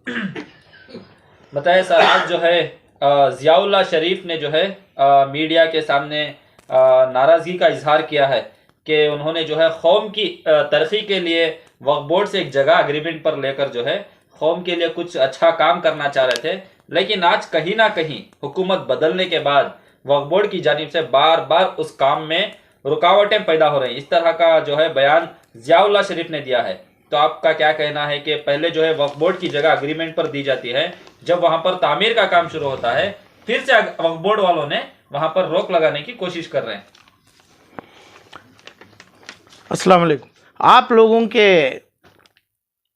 बताए सर, आज जो है ज़ियाउल्लाह शरीफ ने जो है मीडिया के सामने नाराज़गी का इजहार किया है कि उन्होंने जो है कौम की तरक्की के लिए वक्फ बोर्ड से एक जगह अग्रीमेंट पर लेकर जो है कौम के लिए कुछ अच्छा काम करना चाह रहे थे। लेकिन आज कहीं ना कहीं हुकूमत बदलने के बाद वक्फ बोर्ड की जानिब से बार बार उस काम में रुकावटें पैदा हो रही। इस तरह का जो है बयान ज़ियाउल्लाह शरीफ ने दिया है। तो आपका क्या कहना है कि पहले जो है वक्फ बोर्ड की जगह अग्रीमेंट पर दी जाती है, जब वहां पर तामीर का काम शुरू होता है फिर से वक्फ बोर्ड वालों ने वहां पर रोक लगाने की कोशिश कर रहे हैं। अस्सलाम वालेकुम। आप लोगों के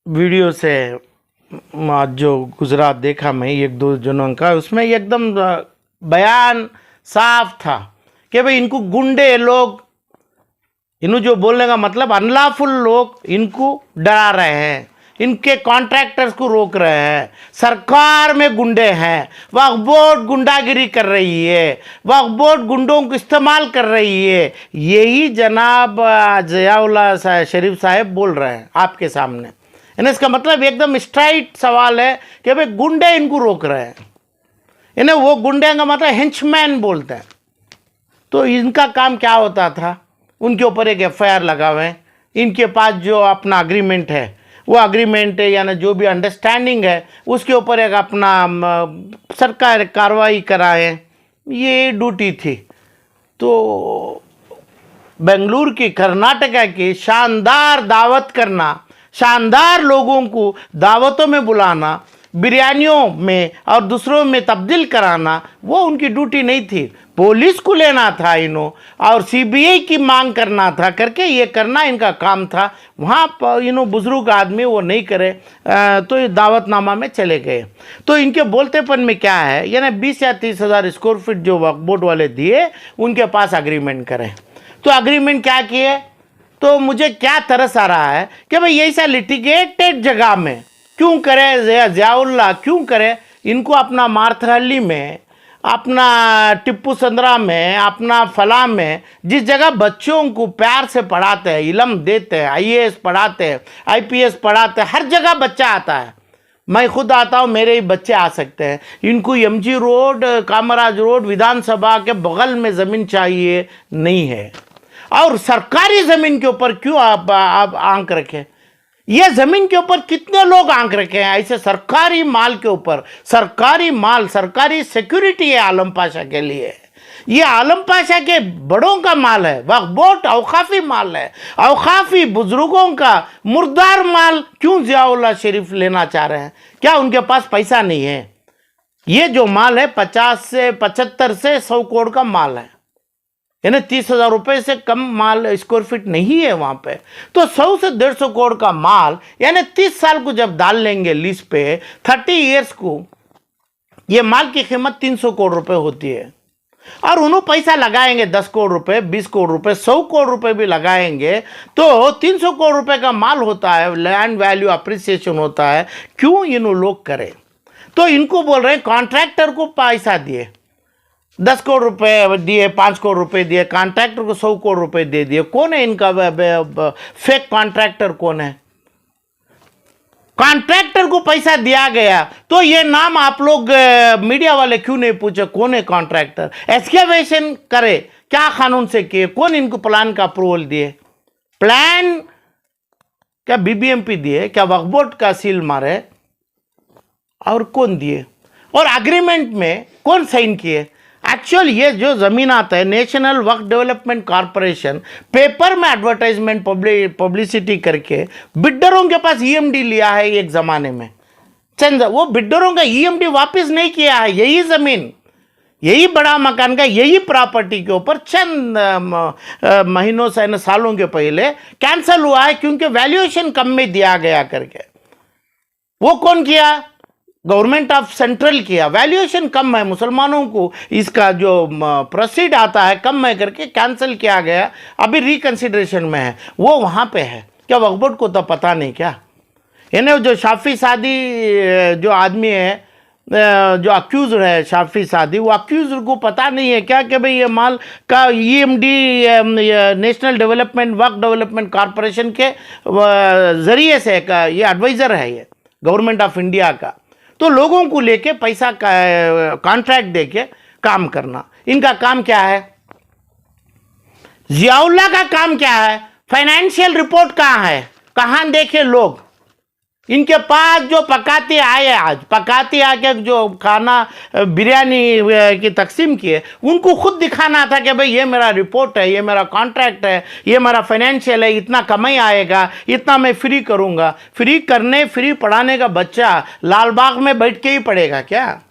वीडियो से आज जो गुजरात देखा मैं एक दो जनों का, उसमें एकदम बयान साफ था कि भाई इनको गुंडे लोग, इन्हों जो बोलने का मतलब अनलॉफुल लोग इनको डरा रहे हैं, इनके कॉन्ट्रैक्टर्स को रोक रहे हैं, सरकार में गुंडे हैं, वक्फ बोर्ड गुंडागिरी कर रही है, वक्फ बोर्ड गुंडों को इस्तेमाल कर रही है। यही जनाब ज़ियाउल्लाह शरीफ साहब बोल रहे हैं आपके सामने। यानी इसका मतलब एकदम स्ट्राइट सवाल है कि भाई गुंडे इनको रोक रहे हैं। इन्हें वो गुंडे का मतलब हेंचमैन बोलते हैं। तो इनका काम क्या होता था, उनके ऊपर एक एफआईआर लगावें, इनके पास जो अपना अग्रीमेंट है वो अग्रीमेंट है यानी जो भी अंडरस्टैंडिंग है उसके ऊपर एक अपना सरकार कार्रवाई कराएं, ये ड्यूटी थी। तो बेंगलुरु की, कर्नाटका की शानदार दावत करना, शानदार लोगों को दावतों में बुलाना, बिरयानियों में और दूसरों में तब्दील कराना, वो उनकी ड्यूटी नहीं थी। पुलिस को लेना था इन्हों और सीबीआई की मांग करना था, करके ये करना इनका काम था। वहाँ पर इन्हों बुजुर्ग आदमी वो नहीं करे, तो ये दावतनामा में चले गए। तो इनके बोलतेपन में क्या है, यानी 20 या 30 हज़ार स्क्वायर फीट जो वक्फ बोर्ड वाले दिए उनके पास अग्रीमेंट करें। तो अग्रीमेंट क्या किए, तो मुझे क्या तरस आ रहा है कि भाई ऐसा लिटिगेटेड जगह में क्यों करे, ज़ियाउल्लाह क्यों करे, इनको अपना मार्थहल्ली में, अपना टिप्पू संद्रा में, अपना फला में, जिस जगह बच्चों को प्यार से पढ़ाते हैं, इल्म देते हैं, आईएएस पढ़ाते हैं, आईपीएस पढ़ाते हैं, हर जगह बच्चा आता है। मैं खुद आता हूँ, मेरे ही बच्चे आ सकते हैं। इनको एमजी रोड, कामराज रोड, विधानसभा के बगल में ज़मीन चाहिए नहीं है। और सरकारी ज़मीन के ऊपर क्यों आप आंख रखें? ये ज़मीन के ऊपर कितने लोग आंख रखे हैं ऐसे सरकारी माल के ऊपर? सरकारी माल, सरकारी सिक्योरिटी है आलम पाशा के लिए। ये आलम पाशा के बड़ों का माल है। वक्फ बोर्ड औकाफी माल है, औकाफी बुजुर्गों का मुर्दार माल क्यों ज़ियाउल्लाह शरीफ लेना चाह रहे हैं? क्या उनके पास पैसा नहीं है? ये जो माल है 50 से 75 से 100 करोड़ का माल है, यानी 30,000 रुपये से कम माल स्क्वायर फीट नहीं है वहाँ पे। तो 100 से 150 करोड़ का माल, यानी 30 साल को जब डाल लेंगे लीज पे, 30 ईयर्स को, ये माल की कीमत 300 करोड़ रुपए होती है। और उन्होंने पैसा लगाएंगे 10 करोड़ रुपए, 20 करोड़ रुपए, 100 करोड़ रुपए भी लगाएंगे तो 300 करोड़ रुपए का माल होता है, लैंड वैल्यू अप्रिसिएशन होता है। क्यों इन लोग करें? तो इनको बोल रहे हैं कॉन्ट्रैक्टर को पैसा दिए, 10 करोड़ रुपए दिए, 5 करोड़ रुपए दिए, कॉन्ट्रैक्टर को 100 करोड़ रुपए दे दिए। कौन है इनका फेक कॉन्ट्रैक्टर? कौन है? कॉन्ट्रैक्टर को पैसा दिया गया तो ये नाम आप लोग मीडिया वाले क्यों नहीं पूछे कौन है कॉन्ट्रैक्टर? एक्सकेवेशन करे क्या कानून से किए? कौन इनको प्लान का अप्रूवल दिए? प्लान क्या बीबीएमपी दिए? क्या वक्फ बोर्ड का सील मारे? और कौन दिए? और एग्रीमेंट में कौन साइन किए? एक्चुअल ये जो ज़मीन आता है, नेशनल वक्फ डेवलपमेंट कॉरपोरेशन पेपर में एडवर्टाइजमेंट पब्लिसिटी करके बिल्डरों के पास ईएमडी लिया है एक ज़माने में। चंद वो बिल्डरों का ईएमडी वापस नहीं किया है। यही ज़मीन, यही बड़ा मकान का, यही प्रॉपर्टी के ऊपर चंद महीनों से, सालों के पहले कैंसिल हुआ है क्योंकि वैल्यूएशन कम में दिया गया करके। वो कौन किया? गवर्नमेंट ऑफ सेंट्रल किया। वैल्यूएशन कम है, मुसलमानों को इसका जो प्रोसीड आता है कम है करके कैंसिल किया गया। अभी रिकंसिडरेशन में है, वो वहाँ पे है। क्या वक्फ बोर्ड को तो पता नहीं क्या? इन्हें जो शाफी सादी जो आदमी है, जो अक्यूज है शाफी सादी, वो अक्यूज को पता नहीं है क्या कि भाई ये माल का ईएमडी नेशनल डेवलपमेंट वक्फ डेवलपमेंट कॉरपोरेशन के ज़रिए से ये एडवाइज़र है, ये गवर्नमेंट ऑफ इंडिया का। तो लोगों को लेके पैसा कॉन्ट्रैक्ट देके काम करना, इनका काम क्या है? जियाउल्लाह का काम क्या है? फाइनेंशियल रिपोर्ट कहाँ है? कहाँ देखे लोग? इनके पास जो पकाते आए, आज पकाते आके जो खाना बिरयानी की तकसीम किए, उनको खुद दिखाना था कि भाई ये मेरा रिपोर्ट है, ये मेरा कॉन्ट्रैक्ट है, ये मेरा फाइनेंशियल है, इतना कमाई आएगा, इतना मैं फ्री करूँगा। फ्री पढ़ाने का बच्चा लाल बाग में बैठ के ही पढ़ेगा क्या?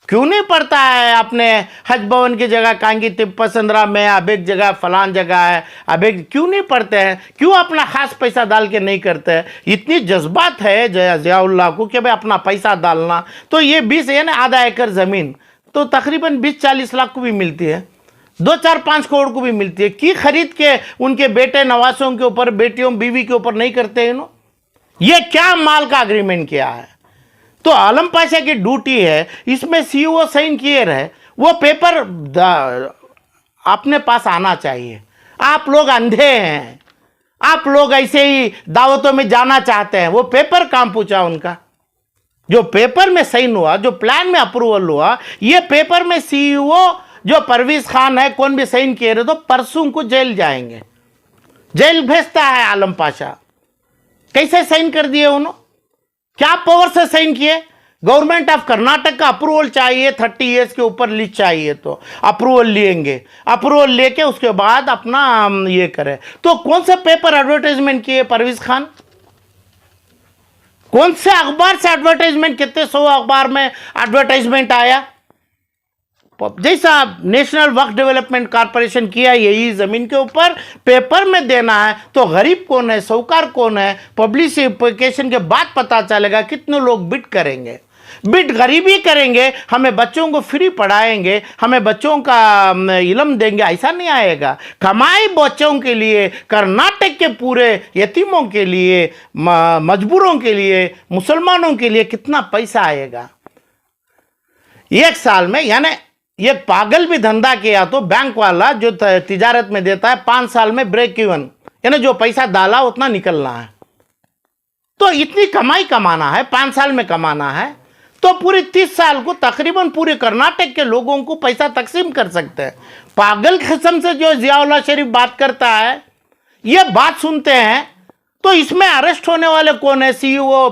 क्यों नहीं पढ़ता है? अपने हज भवन की जगह कांगी तिप्पसंद्रा में, अब एक जगह फलान जगह है, अब एक क्यों नहीं पढ़ते हैं? क्यों अपना खास पैसा डाल के नहीं करते हैं? इतनी जज्बात है जियाउल्लाह को कि भाई अपना पैसा डालना। तो ये 20 है ना, आधा एकड़ ज़मीन तो तकरीबन 20-40 लाख को भी मिलती है, 2-4-5 करोड़ को भी मिलती है। की खरीद के उनके बेटे नवासों के ऊपर, बेटियों बीवी के ऊपर नहीं करते हैं इन्हों? ये क्या माल का एग्रीमेंट किया है? तो आलम पाशा की ड्यूटी है, इसमें सीईओ साइन किए रहे, वो पेपर अपने पास आना चाहिए। आप लोग अंधे हैं, आप लोग ऐसे ही दावतों में जाना चाहते हैं। वो पेपर काम पूछा उनका, जो पेपर में साइन हुआ, जो प्लान में अप्रूवल हुआ, ये पेपर में सीईओ जो परवेज खान है, कौन भी साइन किए रहे, तो परसों को जेल जाएंगे। जेल भेजता है आलम पाशा। कैसे साइन कर दिए उन्होंने? क्या पावर से साइन किए? गवर्नमेंट ऑफ कर्नाटक का अप्रूवल चाहिए, 30 ईयर्स के ऊपर लीज चाहिए, तो अप्रूवल लेंगे, अप्रूवल लेके उसके बाद अपना ये करें। तो कौन से पेपर एडवर्टाइजमेंट किए परवेज खान? कौन से अखबार से एडवर्टाइजमेंट? कितने 100 अखबार में एडवर्टाइजमेंट आया? जैसा नेशनल वक्फ डेवलपमेंट कॉर्पोरेशन किया, यही जमीन के ऊपर पेपर में देना है, तो गरीब कौन है, साहूकार कौन है, पब्लिसिफिकेशन के बाद पता चलेगा कितने लोग बिड करेंगे। बिड गरीबी करेंगे, हमें बच्चों को फ्री पढ़ाएंगे, हमें बच्चों का इल्म देंगे, ऐसा नहीं आएगा। कमाई बच्चों के लिए, कर्नाटक के पूरे यतीमों के लिए, मजबूरों के लिए, मुसलमानों के लिए कितना पैसा आएगा एक साल में? यानी ये पागल भी धंधा किया तो बैंक वाला जो तिजारत में देता है 5 साल में ब्रेक इवन, यानी जो पैसा डाला उतना निकलना है। तो इतनी कमाई कमाना है, 5 साल में कमाना है, तो पूरे 30 साल को तकरीबन पूरे कर्नाटक के लोगों को पैसा तकसीम कर सकते हैं। पागल किस्म से जो जियाउल्लाह शरीफ बात करता है, ये बात सुनते हैं तो इसमें अरेस्ट होने वाले कौन है? सीईओ,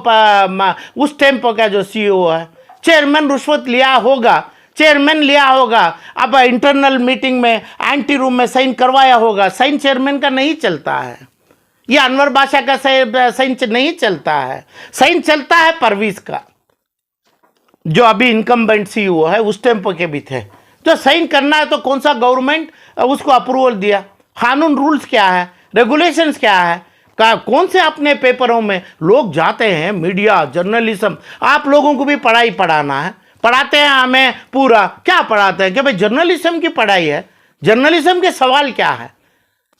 उस टेम्पो का जो सीईओ है, चेयरमैन रुश्वत लिया होगा, चेयरमैन लिया होगा, अब इंटरनल मीटिंग में एंटी रूम में साइन करवाया होगा। साइन चेयरमैन का नहीं चलता है, ये अनवर बादशाह का साइन नहीं चलता है, साइन चलता है परवेज का, जो अभी इनकम्बेंट सीईओ है, उस टेम्पो के भी थे। तो साइन करना है तो कौन सा गवर्नमेंट उसको अप्रूवल दिया? कानून रूल्स क्या है, रेगुलेशंस क्या है? कौन से अपने पेपरों में लोग जाते हैं? मीडिया, जर्नलिज्म, आप लोगों को भी पढ़ाई पढ़ाना है, पढ़ाते हैं हमें पूरा। क्या पढ़ाते हैं कि भाई जर्नलिज्म की पढ़ाई है। जर्नलिज्म के सवाल क्या है?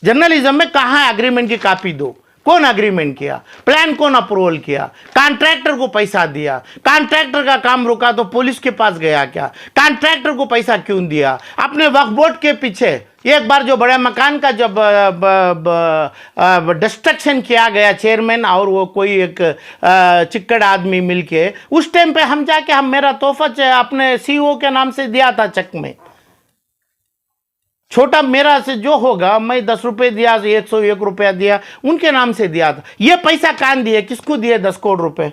जर्नलिज्म में कहाँ एग्रीमेंट की कॉपी दो, कौन एग्रीमेंट किया, प्लान कौन अप्रूवल किया, कॉन्ट्रैक्टर को पैसा दिया, कॉन्ट्रैक्टर का काम रुका तो पुलिस के पास गया क्या, कॉन्ट्रैक्टर को पैसा क्यों दिया? अपने वक्फ बोर्ड के पीछे एक बार जो बड़े मकान का जब डिस्ट्रक्शन किया गया, चेयरमैन और वो कोई एक चिक्कड़ आदमी मिलके, उस टाइम पे हम जाके हम मेरा तोहफा अपने सीईओ के नाम से दिया था चेक में, छोटा मेरा से जो होगा, मैं 10 रुपये दिया, 101 रुपया दिया, उनके नाम से दिया था। ये पैसा कहाँ दिए, किसको दिए 10 करोड़ रुपए?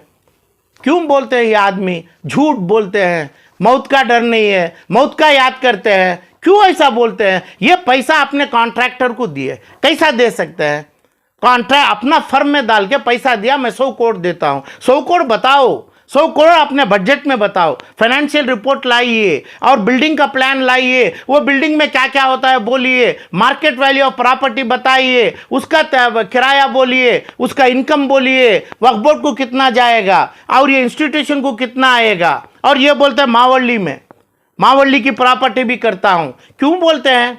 क्यों बोलते हैं ये आदमी, झूठ बोलते हैं, मौत का डर नहीं है, मौत का याद करते हैं, क्यों ऐसा बोलते हैं? ये पैसा अपने कॉन्ट्रैक्टर को दिए, कैसा दे सकते हैं? कॉन्ट्रैक्ट अपना फर्म में डाल के पैसा दिया, मैं 100 करोड़ देता हूँ, 100 करोड़ बताओ, 100 करोड़ अपने बजट में बताओ, फाइनेंशियल रिपोर्ट लाइए और बिल्डिंग का प्लान लाइए, वो बिल्डिंग में क्या क्या होता है बोलिए, मार्केट वैल्यू ऑफ प्रॉपर्टी बताइए, उसका किराया बोलिए, उसका इनकम बोलिए, वक्फ बोर्ड को कितना जाएगा और ये इंस्टीट्यूशन को कितना आएगा। और ये बोलते हैं मावली की प्रॉपर्टी भी करता हूँ। क्यों बोलते हैं?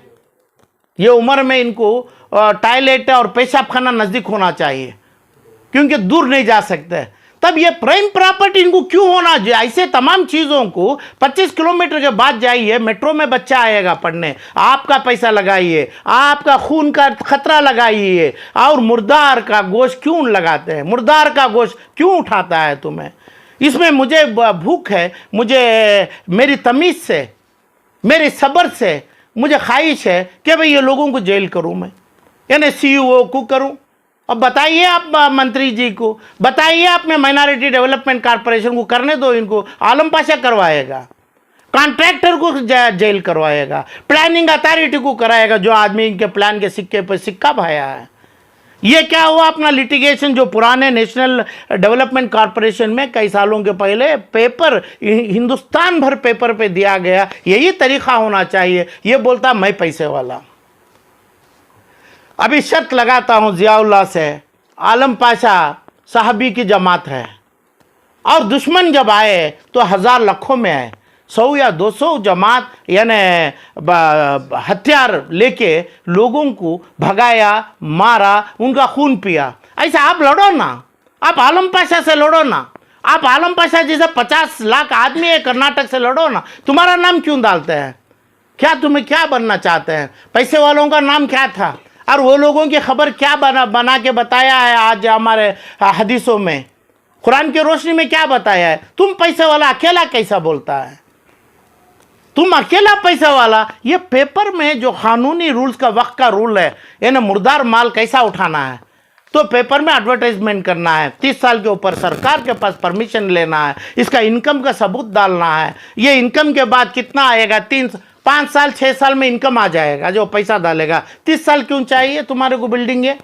ये उम्र में इनको टॉयलेट और पेशाब खाना नज़दीक होना चाहिए, क्योंकि दूर नहीं जा सकते। तब ये प्राइम प्रॉपर्टी इनको क्यों होना चाहिए? ऐसे तमाम चीज़ों को 25 किलोमीटर के बाद जाइए, मेट्रो में बच्चा आएगा पढ़ने, आपका पैसा लगाइए, आपका खून का खतरा लगाइए, और मुर्दार का गोश्त क्यों लगाते हैं? मुर्दार का गोश्त क्यों उठाता है तुम्हें? इसमें मुझे भूख है, मुझे मेरी तमीज़ से, मेरे सब्र से मुझे ख्वाहिश है कि भाई ये लोगों को जेल करूं मैं, यानी सीईओ को करूं। अब बताइए आप मंत्री जी को, बताइए आपने माइनॉरिटी डेवलपमेंट कॉरपोरेशन को करने दो, इनको आलम पाशा करवाएगा, कॉन्ट्रैक्टर को जेल करवाएगा, प्लानिंग अथॉरिटी को कराएगा जो आदमी इनके प्लान के सिक्के पर सिक्का भाया है। ये क्या हुआ अपना लिटिगेशन जो पुराने नेशनल डेवलपमेंट कॉरपोरेशन में कई सालों के पहले पेपर हिंदुस्तान भर पेपर पे दिया गया, यही तरीका होना चाहिए। ये बोलता मैं पैसे वाला। अभी शर्त लगाता हूँ ज़ियाउल्लाह से, आलम पाशा साहबी की जमात है, और दुश्मन जब आए तो हज़ार लाखों में आए, 100 या 200 जमात यानी हथियार लेके लोगों को भगाया, मारा, उनका खून पिया। ऐसा आप लड़ो ना, आप आलम पाशा से लड़ो ना, आप आलम पाशा जैसे 50 लाख आदमी है कर्नाटक से लड़ो ना। तुम्हारा नाम क्यों डालते हैं? क्या तुम्हें क्या बनना चाहते हैं? पैसे वालों का नाम क्या था? और वो लोगों की खबर क्या बना के बताया है आज हमारे हदीसों में, कुरान की रोशनी में क्या बताया है? तुम पैसे वाला अकेला कैसा बोलता है? तुम अकेला पैसा वाला। ये पेपर में जो कानूनी रूल्स का वक्त का रूल है, यानी मुर्दार माल कैसा उठाना है, तो पेपर में एडवर्टाइजमेंट करना है, 30 साल के ऊपर सरकार के पास परमिशन लेना है, इसका इनकम का सबूत डालना है। ये इनकम के बाद कितना आएगा? 5 साल 6 साल में इनकम आ जाएगा जो पैसा डालेगा। 30 साल क्यों चाहिए तुम्हारे को बिल्डिंग है?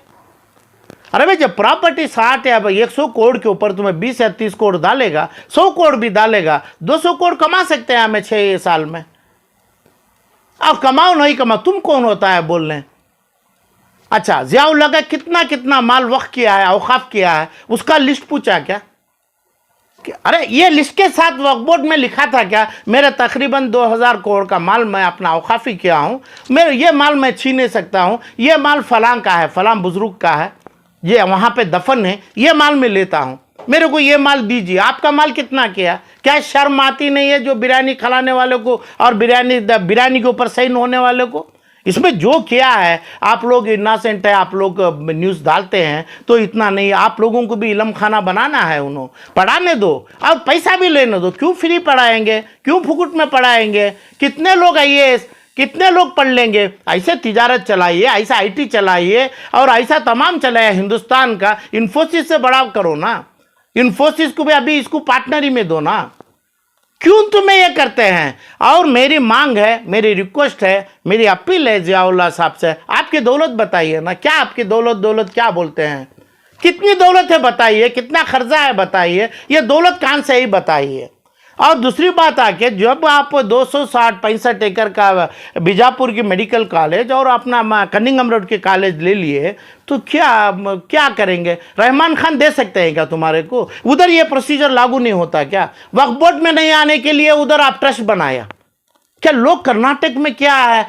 अरे भाई जब प्रॉपर्टी 60 या 100 करोड़ के ऊपर तुम्हें 20 या 30 करोड़ डालेगा, 100 करोड़ भी डालेगा, 200 करोड़ कमा सकते हैं हमें 6 साल में। अब कमाओ नहीं कमाओ, तुम कौन होता है बोलने? अच्छा, ज़ियाउल्लाह का कितना कितना माल वक्फ किया है, औकाफ किया है, उसका लिस्ट पूछा क्या? अरे ये लिस्ट के साथ वक्फ बोर्ड में लिखा था क्या? मेरे तकरीबन 2000 करोड़ का माल मैं अपना औकाफी किया हूँ, मेरे ये माल मैं छीन नहीं सकता हूँ, ये माल फलां का है, फलां बुजुर्ग का है, ये वहाँ पे दफन है, ये माल मैं लेता हूँ, मेरे को ये माल दीजिए। आपका माल कितना किया? क्या शर्म आती नहीं है जो बिरयानी खिलाने वाले को और बिरयानी के ऊपर सही होने वाले को? इसमें जो किया है, आप लोग इनोसेंट है, आप लोग न्यूज़ डालते हैं तो इतना नहीं, आप लोगों को भी इलम खाना बनाना है, उन्होंने पढ़ाने दो और पैसा भी लेने दो। क्यों फ्री पढ़ाएंगे? क्यों फुकुट में पढ़ाएंगे? कितने लोग आईएएस, कितने लोग पढ़ लेंगे? ऐसे तिजारत चलाइए, ऐसा आईटी चलाइए, और ऐसा तमाम चलाइए। हिंदुस्तान का इन्फोसिस से बड़ा करो ना, इन्फोसिस को भी अभी इसको पार्टनरी में दो ना। क्यों तुम्हें ये करते हैं? और मेरी मांग है, मेरी रिक्वेस्ट है, मेरी अपील है ज़ियाउल्लाह साहब से, आपकी दौलत बताइए ना। क्या आपकी दौलत क्या बोलते हैं? कितनी दौलत है बताइए, कितना खर्चा है बताइए, ये दौलत कहाँ से ही बताइए। और दूसरी बात आके, जब आप 260-65 एकड़ का बीजापुर की मेडिकल कॉलेज और अपना कनिंगम रोड के कॉलेज ले लिए, तो क्या करेंगे? रहमान खान दे सकते हैं क्या तुम्हारे को? उधर ये प्रोसीजर लागू नहीं होता क्या? वक्फ बोर्ड में नहीं आने के लिए उधर आप ट्रस्ट बनाया क्या? लोग कर्नाटक में क्या है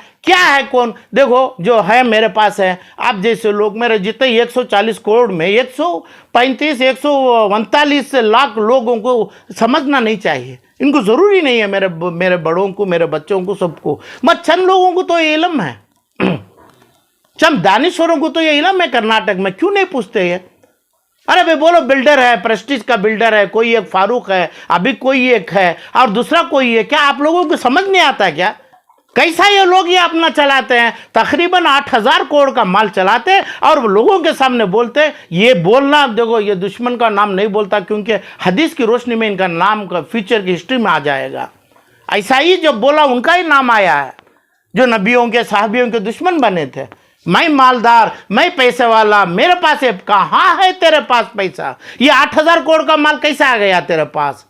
कौन? देखो जो है मेरे पास है, आप जैसे लोग, मेरे जितने 140 करोड़ में 139 लाख लोगों को समझना नहीं चाहिए। इनको ज़रूरी नहीं है, मेरे बड़ों को, मेरे बच्चों को, सबको। मत चंद लोगों को तो ये इल्म है, चंद दानिश्वरों को तो ये इल्म है कर्नाटक में, क्यों नहीं पूछते ये? अरे भाई बोलो, बिल्डर है, प्रेस्टीज का बिल्डर है, कोई एक फारूक है, अभी कोई एक है और दूसरा कोई है। क्या आप लोगों को समझ नहीं आता क्या? कैसा ये लोग ये अपना चलाते हैं? तकरीबन 8000 करोड़ का माल चलाते और लोगों के सामने बोलते। ये बोलना, देखो ये दुश्मन का नाम नहीं बोलता, क्योंकि हदीस की रोशनी में इनका नाम का फ्यूचर की हिस्ट्री में आ जाएगा। ऐसा ही जब बोला उनका ही नाम आया है, जो नबियों के साहबियों के दुश्मन बने थे। मैं मालदार, मैं पैसे वाला, मेरे पास है। कहाँ है तेरे पास पैसा? ये 8000 करोड़ का माल कैसा आ गया तेरे पास?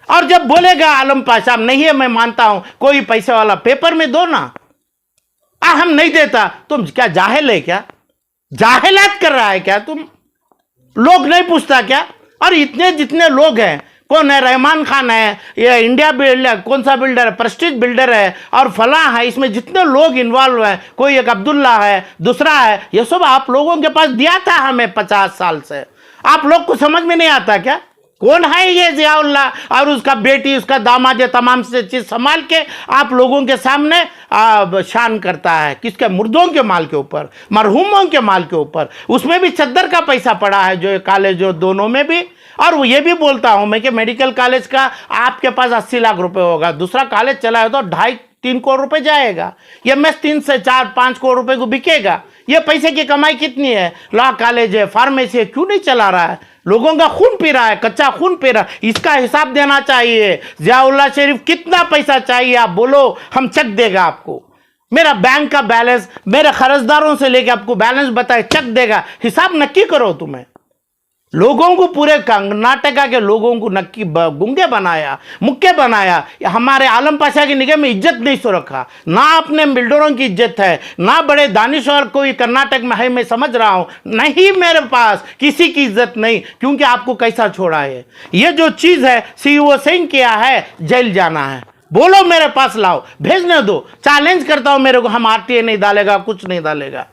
और जब बोलेगा आलम पाशा नहीं है, मैं मानता हूं कोई पैसे वाला, पेपर में दो ना। हम नहीं देता। तुम क्या जाहिल है क्या? जाहिलात कर रहा है क्या तुम? लोग नहीं पूछता क्या? और इतने जितने लोग हैं, कौन है? रहमान खान है, ये इंडिया बिल्डर, कौन सा बिल्डर है, प्रेस्टीज बिल्डर है, और फला है, इसमें जितने लोग इन्वॉल्व हैं, कोई एक अब्दुल्ला है, दूसरा है, ये सब आप लोगों के पास दिया था हमें 50 साल से। आप लोग को समझ में नहीं आता क्या? कौन है ये जियाउल्लाह और उसका बेटी, उसका दामाद, ये तमाम से चीज संभाल के आप लोगों के सामने शान करता है। किसके? मुर्दों के माल के ऊपर, मरहूमों के माल के ऊपर। उसमें भी चद्दर का पैसा पड़ा है, जो कॉलेज जो दोनों में भी। और वो ये भी बोलता हूं मैं कि मेडिकल कॉलेज का आपके पास 80 लाख रुपए होगा, दूसरा कॉलेज चला है तो 2.5-3 करोड़ रुपए जाएगा। ये एमएस 3 से 4-5 करोड़ रुपए को बिकेगा। ये पैसे की कमाई कितनी है? लॉ कॉलेज है, फार्मेसी है, क्यों नहीं चला रहा है? लोगों का खून पी रहा है, कच्चा खून पी रहा है। इसका हिसाब देना चाहिए। जियाउल्लाह शरीफ कितना पैसा चाहिए आप बोलो, हम चेक देगा आपको। मेरा बैंक का बैलेंस, मेरे कर्जदारों से लेके आपको बैलेंस बताए, चेक देगा। हिसाब नक्की करो। तुम्हें लोगों को, पूरे कर्नाटका के लोगों को नक्की गुंगे बनाया, मुक्के बनाया। हमारे आलम पाशा की निगाह में इज्जत नहीं सो रखा, ना अपने बिल्डरों की इज्जत है, ना बड़े दानिश्वर कोई कर्नाटक में है। मैं समझ रहा हूं, नहीं, मेरे पास किसी की इज्जत नहीं, क्योंकि आपको कैसा छोड़ा है। ये जो चीज है सीईओ सिंह किया है, जेल जाना है, बोलो मेरे पास लाओ, भेजने दो। चैलेंज करता हूं मेरे को, हम आरटीए नहीं डालेगा, कुछ नहीं डालेगा।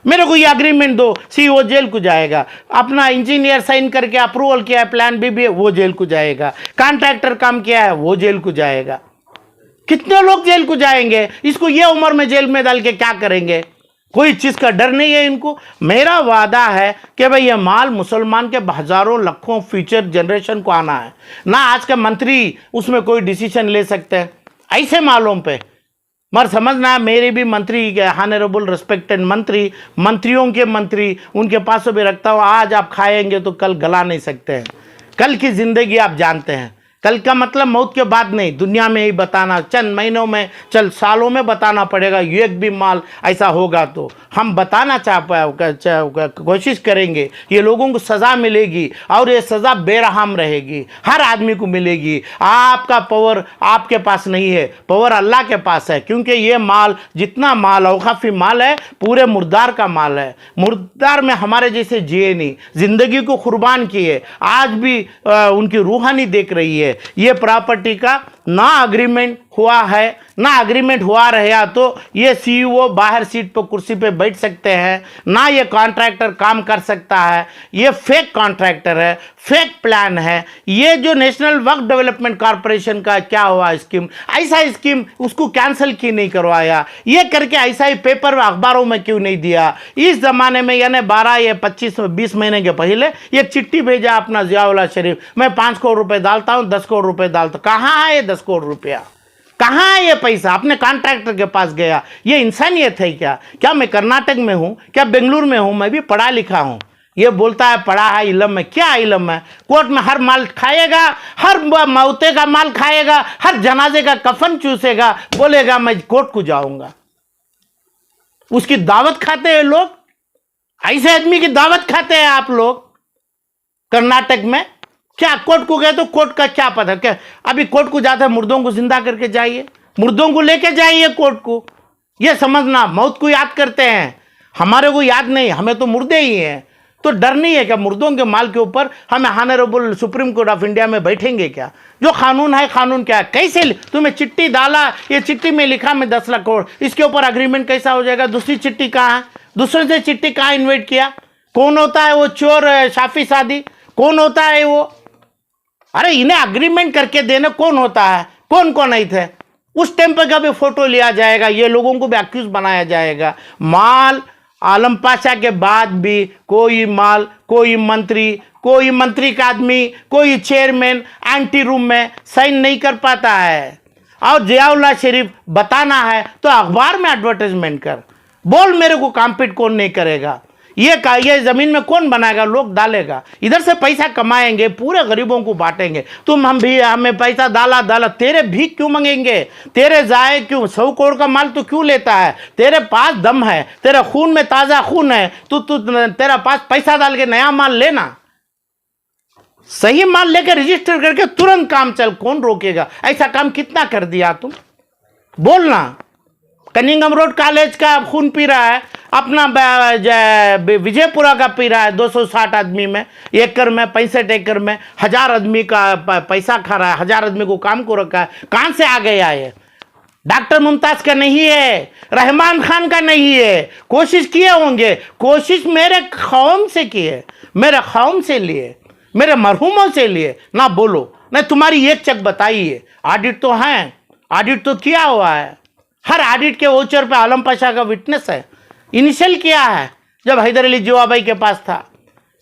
मेरे को ये अग्रीमेंट दो, सीईओ जेल को जाएगा। अपना इंजीनियर साइन करके अप्रूवल किया है, प्लान बी वो जेल को जाएगा। कॉन्ट्रैक्टर काम किया है, वो जेल को जाएगा। कितने लोग जेल को जाएंगे? इसको ये उम्र में जेल में डाल के क्या करेंगे? कोई चीज का डर नहीं है इनको। मेरा वादा है कि भाई ये माल मुसलमान के हजारों लाखों फ्यूचर जनरेशन को आना है ना। आज का मंत्री उसमें कोई डिसीजन ले सकते हैं ऐसे मालों पे? मगर समझना, मेरे भी मंत्री, हानरेबल रिस्पेक्टेड मंत्री, मंत्रियों के मंत्री, उनके पास भी रखता हूँ। आज आप खाएंगे तो कल गला नहीं सकते हैं। कल की जिंदगी आप जानते हैं। कल का मतलब मौत के बाद नहीं, दुनिया में ही बताना, चंद महीनों में, चल सालों में बताना पड़ेगा। एक भी माल ऐसा होगा तो हम बताना कोशिश करेंगे। ये लोगों को सज़ा मिलेगी और ये सज़ा बेरहम रहेगी, हर आदमी को मिलेगी। आपका पावर आपके पास नहीं है, पावर अल्लाह के पास है। क्योंकि ये माल, जितना माल औकाफी माल है, पूरे मुर्दार का माल है। मुर्दार में हमारे जैसे जिए नहीं, ज़िंदगी को कुर्बान किए, आज भी उनकी रूहानी देख रही है। ये प्रॉपर्टी का ना अग्रीमेंट हुआ है, ना अग्रीमेंट हुआ रहा तो ये सीईओ बाहर सीट पर कुर्सी पे बैठ सकते हैं, ना ये कॉन्ट्रैक्टर काम कर सकता है। ये फेक कॉन्ट्रैक्टर है, फेक प्लान है। ये जो नेशनल वक्फ डेवलपमेंट कॉरपोरेशन का क्या हुआ स्कीम, ऐसा स्कीम उसको कैंसिल क्यों नहीं करवाया? ये करके ऐसा ही पेपर अखबारों में क्यों नहीं दिया? इस जमाने में यानी 12 या 25-20 महीने के पहले एक चिट्ठी भेजा अपना जियाउल्लाह शरीफ, मैं 5 करोड़ रुपए डालता हूँ, 10 करोड़ रुपए डालता हूँ। कहाँ है ये 10 करोड़ रुपया? कहाँ है ये पैसा? अपने कॉन्ट्रैक्टर के पास गया। ये इंसानियत है क्या? क्या मैं कर्नाटक में हूँ, क्या बेंगलुरु में हूँ? मैं भी पढ़ा लिखा हूँ। ये बोलता है पढ़ा है, इलम में क्या इलम है? कोर्ट में हर माल खाएगा, हर मौते का माल खाएगा, हर जनाजे का कफन चूसेगा, बोलेगा मैं कोर्ट को जाऊंगा। उसकी दावत खाते हैं लोग, ऐसे आदमी की दावत खाते हैं आप लोग कर्नाटक में। क्या कोर्ट को गए तो कोर्ट का क्या पता? क्या अभी कोर्ट को जाते हैं, मुर्दों को जिंदा करके जाइए, मुर्दों को लेके जाइए कोर्ट को। ये समझना, मौत को याद करते हैं, हमारे को याद नहीं, हमें तो मुर्दे ही हैं। तो डर नहीं है क्या? मुर्दों के माल के ऊपर हम honourable supreme court of India में बैठेंगे क्या? जो कानून है, कानून क्या है? कैसे तुम्हें चिट्ठी डाला, ये चिट्ठी में लिखा मैं 10 लाख करोड़, इसके ऊपर अग्रीमेंट कैसा हो जाएगा? दूसरी चिट्ठी कहाँ है? दूसरे से चिट्ठी कहाँ इन्वाइट किया? कौन होता है वो चोर शाफी सादी? कौन होता है वो? अरे इन्हें अग्रीमेंट करके देने कौन होता है? कौन कौन नहीं थे? उस टाइम पर कभी फोटो लिया जाएगा, ये लोगों को भी अक्यूज बनाया जाएगा। माल आलम पाशा के बाद भी कोई माल, कोई मंत्री का आदमी, कोई चेयरमैन एंटी रूम में साइन नहीं कर पाता है। और जियाउल्लाह शरीफ बताना है तो अखबार में एडवर्टाइजमेंट कर, बोल मेरे को कॉम्पीट कौन नहीं करेगा। ये जमीन में कौन बनाएगा? लोग डालेगा, इधर से पैसा कमाएंगे, पूरे गरीबों को बांटेंगे। तुम हम भी, हमें पैसा डाला, तेरे भीख क्यों मांगेंगे? तेरे जाए क्यों? 100 करोड़ का माल तो क्यों लेता है? तेरे पास दम है, तेरे खून में ताजा खून है, तू तेरा पास पैसा डाल के नया माल लेना, सही माल लेकर रजिस्टर करके तुरंत काम चल, कौन रोकेगा? ऐसा काम कितना कर दिया तुम? बोलना। कनिंगम रोड कॉलेज का खून पी रहा है, अपना विजयपुरा का पी रहा है, 260 आदमी में, एकड़ में, 65 एकड़ में 1000 आदमी का पैसा खा रहा है, 1000 आदमी को काम को रखा है। कहां से आ गया ये? डॉक्टर मुमताज का नहीं है, रहमान खान का नहीं है। कोशिश किए होंगे, कोशिश मेरे कौम से किए, मेरे कौम से लिए। मेरे मरहूमों से लिए ना बोलो। नहीं, तुम्हारी एक चेक बताइए, ऑडिट तो है, ऑडिट तो किया हुआ है, हर ऑडिट के वोचर पे आलम पाशा का विटनेस है, इनिशियल किया है जब हैदर अली जिवाबाई के पास था।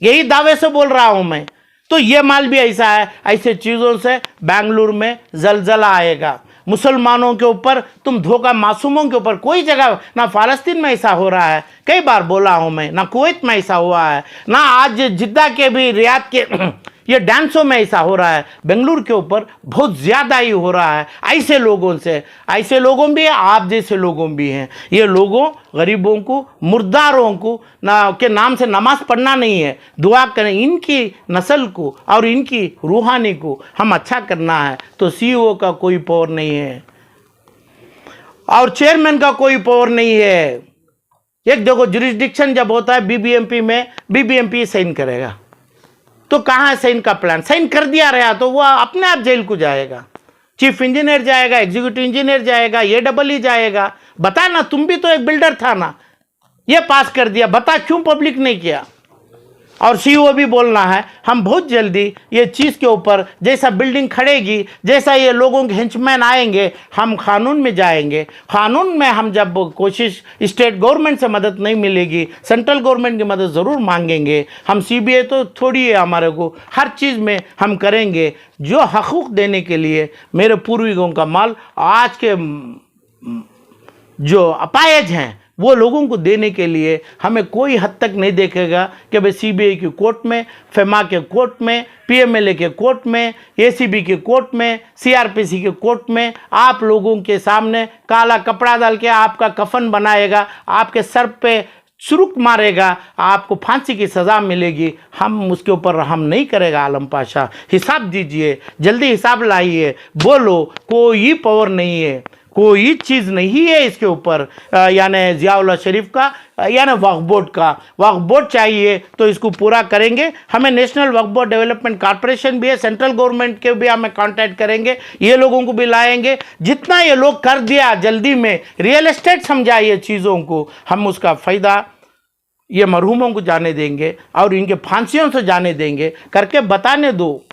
यही दावे से बोल रहा हूं मैं। तो ये माल भी ऐसा है, ऐसे चीज़ों से बेंगलुरु में जलजला आएगा। मुसलमानों के ऊपर तुम धोखा, मासूमों के ऊपर कोई जगह ना फ़लस्तीन में ऐसा हो रहा है, कई बार बोला हूं मैं, ना कुवैत में ऐसा हुआ है, ना आज जिद्दा के भी रियाद के ये डांसों में ऐसा हो रहा है। बेंगलुरु के ऊपर बहुत ज़्यादा ही हो रहा है ऐसे लोगों से। ऐसे लोगों भी हैं, आप जैसे लोगों भी हैं। ये लोगों गरीबों को, मुर्दारों को ना के नाम से नमाज पढ़ना नहीं है, दुआ करें इनकी नस्ल को और इनकी रूहानी को हम अच्छा करना है। तो CEO का कोई पावर नहीं है और चेयरमैन का कोई पावर नहीं है। एक देखो, जुरिस्डिक्शन जब होता है BBMP में, BBMP साइन करेगा, तो कहाँ है साइन का प्लान? साइन कर दिया रहा तो वो अपने आप जेल को जाएगा, चीफ इंजीनियर जाएगा, एग्जीक्यूटिव इंजीनियर जाएगा, AEE जाएगा। बता ना, तुम भी तो एक बिल्डर था ना, ये पास कर दिया, बता क्यों पब्लिक नहीं किया? और CEO भी बोलना है, हम बहुत जल्दी ये चीज़ के ऊपर, जैसा बिल्डिंग खड़ेगी, जैसा ये लोगों के हेंचमैन आएंगे, हम कानून में जाएंगे। कानून में हम जब कोशिश, स्टेट गवर्नमेंट से मदद नहीं मिलेगी, सेंट्रल गवर्नमेंट की मदद ज़रूर मांगेंगे। हम CBI तो थोड़ी है हमारे को, हर चीज़ में हम करेंगे जो हकूक़ देने के लिए मेरे पूर्वजों का माल आज के जो अपायज हैं वो लोगों को देने के लिए हमें कोई हद तक नहीं देखेगा कि भाई CBI की कोर्ट में, FEMA के कोर्ट में, PMLA के कोर्ट में, ACB के कोर्ट में, CRPC के कोर्ट में आप लोगों के सामने काला कपड़ा डाल के आपका कफन बनाएगा, आपके सर पे चुरुक मारेगा, आपको फांसी की सज़ा मिलेगी। हम उसके ऊपर रहम नहीं करेगा। आलम पाशा, हिसाब दीजिए, जल्दी हिसाब लाइए। बोलो, कोई पावर नहीं है, कोई चीज़ नहीं है इसके ऊपर, यानी ज़ियाउल्लाह शरीफ का, यानी वक्फ बोर्ड का। वक्फ बोर्ड चाहिए तो इसको पूरा करेंगे। हमें नेशनल वक्फ बोर्ड डेवलपमेंट कॉर्पोरेशन भी है, सेंट्रल गवर्नमेंट के भी हमें कांटेक्ट करेंगे, ये लोगों को भी लाएंगे। जितना ये लोग कर दिया जल्दी में, रियल एस्टेट समझा ये चीज़ों को, हम उसका फ़ायदा ये मरहूमों को जाने देंगे और इनके फांसियों से जाने देंगे। करके बताने दो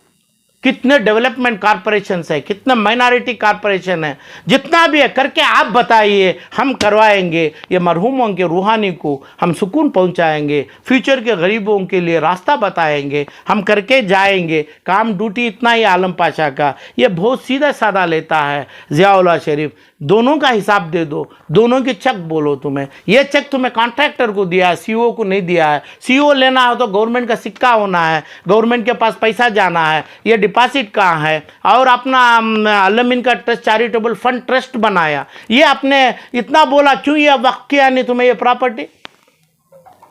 कितने डेवलपमेंट कॉर्पोरेशन है, कितने माइनॉरिटी कॉर्पोरेशन है, जितना भी है करके आप बताइए, हम करवाएंगे। ये मरहूमों के रूहानी को हम सुकून पहुंचाएंगे, फ्यूचर के गरीबों के लिए रास्ता बताएंगे, हम करके जाएंगे। काम ड्यूटी इतना ही आलम पाशा का, ये बहुत सीधा साधा लेता है। ज़ियाउल्लाह शरीफ, दोनों का हिसाब दे दो, दोनों के चेक बोलो। तुम्हें ये चेक तुम्हें कॉन्ट्रैक्टर को दिया है, CEO को नहीं दिया है। CEO लेना हो तो गवर्नमेंट का सिक्का होना है, गवर्नमेंट के पास पैसा जाना है। ये डिपॉजिट कहाँ है? और अपना अलमीन का ट्रस्ट, चैरिटेबल फंड ट्रस्ट बनाया, ये आपने इतना बोला, क्यों ये वक्फ किया नहीं तुम्हें ये property?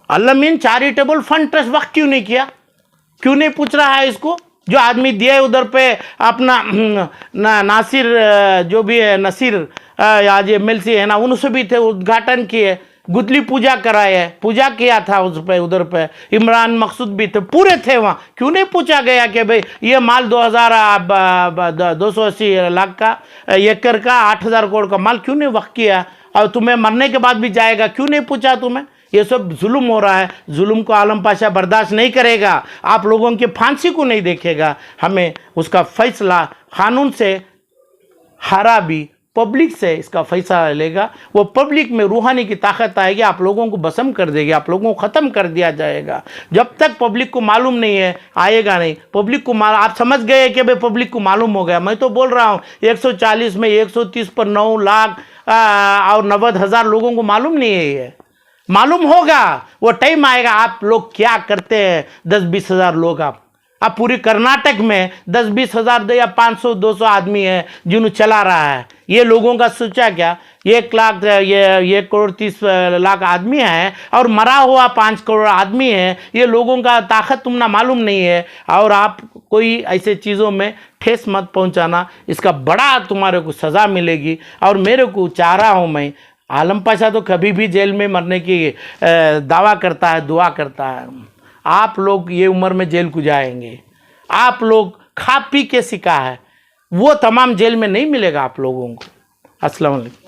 Alameen charitable fund trust वक्फ क्यों नहीं किया? क्यों नहीं पूछ रहा है इसको? जो आदमी दिए उधर पे अपना नासिर जो भी है, नसीर आज MLC है ना, उनसे भी थे, उद्घाटन किए, गुदली पूजा कराए है, पूजा किया था उस पे, उधर पे इमरान मकसूद भी थे, पूरे थे वहाँ। क्यों नहीं पूछा गया कि भाई ये माल 280 लाख का, एकड़ का, 8000 करोड़ का माल क्यों नहीं वक्फ किया? और तुम्हें मरने के बाद भी जाएगा, क्यों नहीं पूछा तुम्हें? ये सब जुल्म हो रहा है। जुल्म को आलम पाशा बर्दाश्त नहीं करेगा, आप लोगों की फांसी को नहीं देखेगा। हमें उसका फैसला कानून से हारा भी, पब्लिक से इसका फैसला लेगा। वो पब्लिक में रूहानी की ताकत आएगी, आप लोगों को बसम कर देगी, आप लोगों को ख़त्म कर दिया जाएगा। जब तक पब्लिक को मालूम नहीं है, आएगा नहीं। पब्लिक को आप समझ गए कि भाई पब्लिक को मालूम हो गया। मैं तो बोल रहा हूँ 140 में 130 पर 9 लाख और 90,000 लोगों को मालूम नहीं है। ये मालूम होगा, वो टाइम आएगा। आप लोग क्या करते हैं, 10-20 हज़ार लोग, आप पूरी कर्नाटक में 10-20 हज़ार या 500-200 आदमी है जिन्होंने चला रहा है। ये लोगों का सोचा क्या? 1 लाख, ये 1 करोड़ 30 लाख आदमी है और मरा हुआ 5 करोड़ आदमी है। ये लोगों का ताकत तुमना मालूम नहीं है। और आप कोई ऐसे चीज़ों में ठेस मत पहुंचाना, इसका बड़ा तुम्हारे को सज़ा मिलेगी। और मेरे को चाह रहा हूँ मैं, आलम पाशा तो कभी भी जेल में मरने की दावा करता है, दुआ करता है। आप लोग ये उम्र में जेल को जाएंगे, आप लोग खा पी के सिका है, वो तमाम जेल में नहीं मिलेगा आप लोगों को। अस्सलाम वालेकुम।